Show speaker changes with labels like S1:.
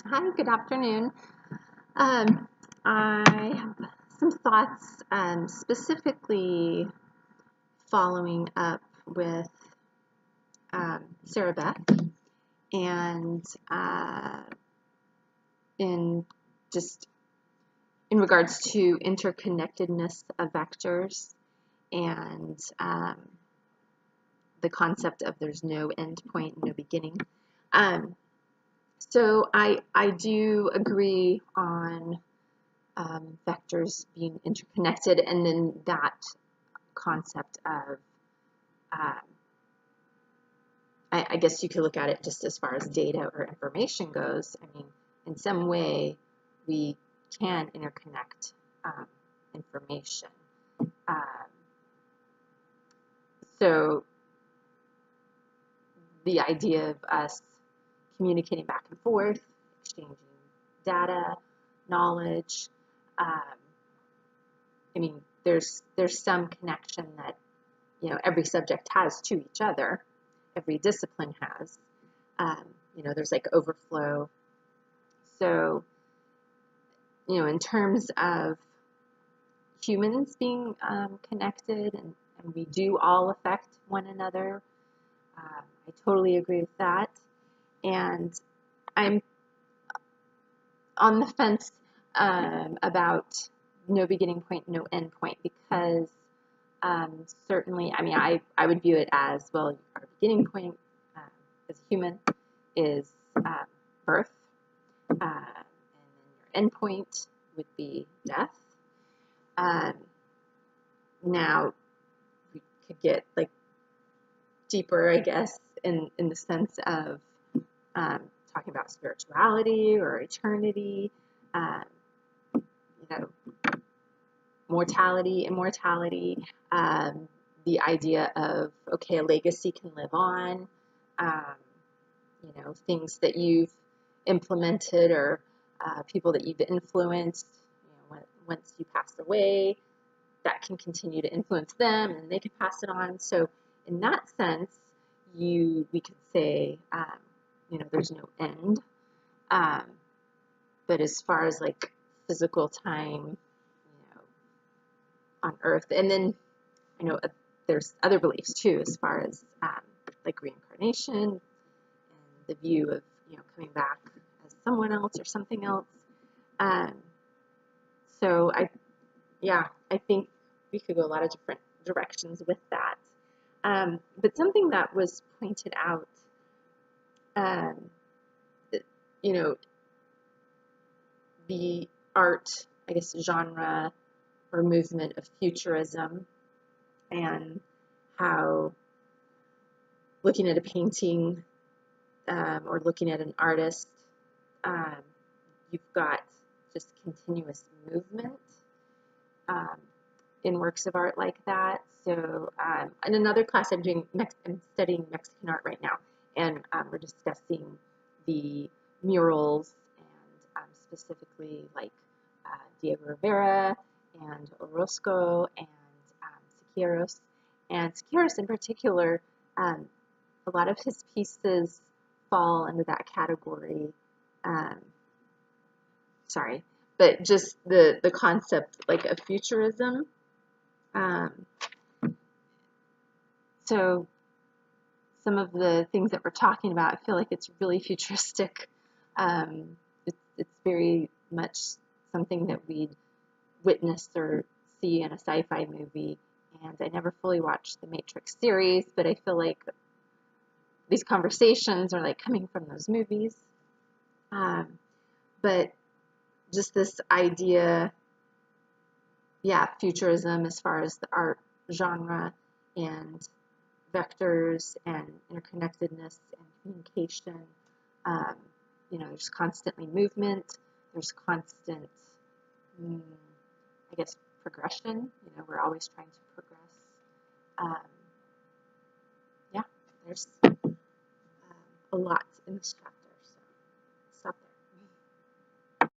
S1: Hi, good afternoon. Um, I have some thoughts specifically following up with Sarah Beth and in just in regards to interconnectedness of vectors and the concept of there's no end point, no beginning. Um, so I do agree on vectors being interconnected, and then that concept of, I guess you could look at it just as far as data or information goes. I mean, in some way, we can interconnect information. Um, so the idea of us communicating back and forth, exchanging data, knowledge, um, I mean, there's some connection that every subject has to each other, every discipline has. There's like overflow. So, in terms of humans being connected and we do all affect one another, I totally agree with that. And I'm on the fence about no beginning point, no end point, because certainly, I mean, I would view it as, well, our beginning point as a human is birth, and then your end point would be death. Now, we could get like deeper, I guess, in the sense of talking about spirituality or eternity, um, you know, mortality, immortality, the idea of, okay, a legacy can live on, um, things that you've implemented or people that you've influenced, once you pass away, that can continue to influence them and they can pass it on. So in that sense, we could say, there's no end. But as far as like physical time, on Earth, and then I know there's other beliefs too, as far as like reincarnation and the view of coming back as someone else or something else. Um, so I think we could go a lot of different directions with that. But something that was pointed out, um, you know, the art, I guess, genre or movement of futurism, and how looking at a painting or looking at an artist, um, you've got just continuous movement um, in works of art like that. So in another class, I'm studying Mexican art right now, and we're discussing the murals and specifically like Diego Rivera and Orozco and Siqueiros. And Siqueiros in particular, a lot of his pieces fall into that category. Um, sorry, but just the concept like of futurism. Um, so some of the things that we're talking about, I feel like it's really futuristic. It's very much something that we'd witness or see in a sci-fi movie. And I never fully watched the Matrix series, but I feel like these conversations are like coming from those movies. But just this idea, futurism as far as the art genre and vectors and interconnectedness and communication. There's constantly movement. There's constant, I guess, progression. We're always trying to progress. Um, there's a lot in this chapter.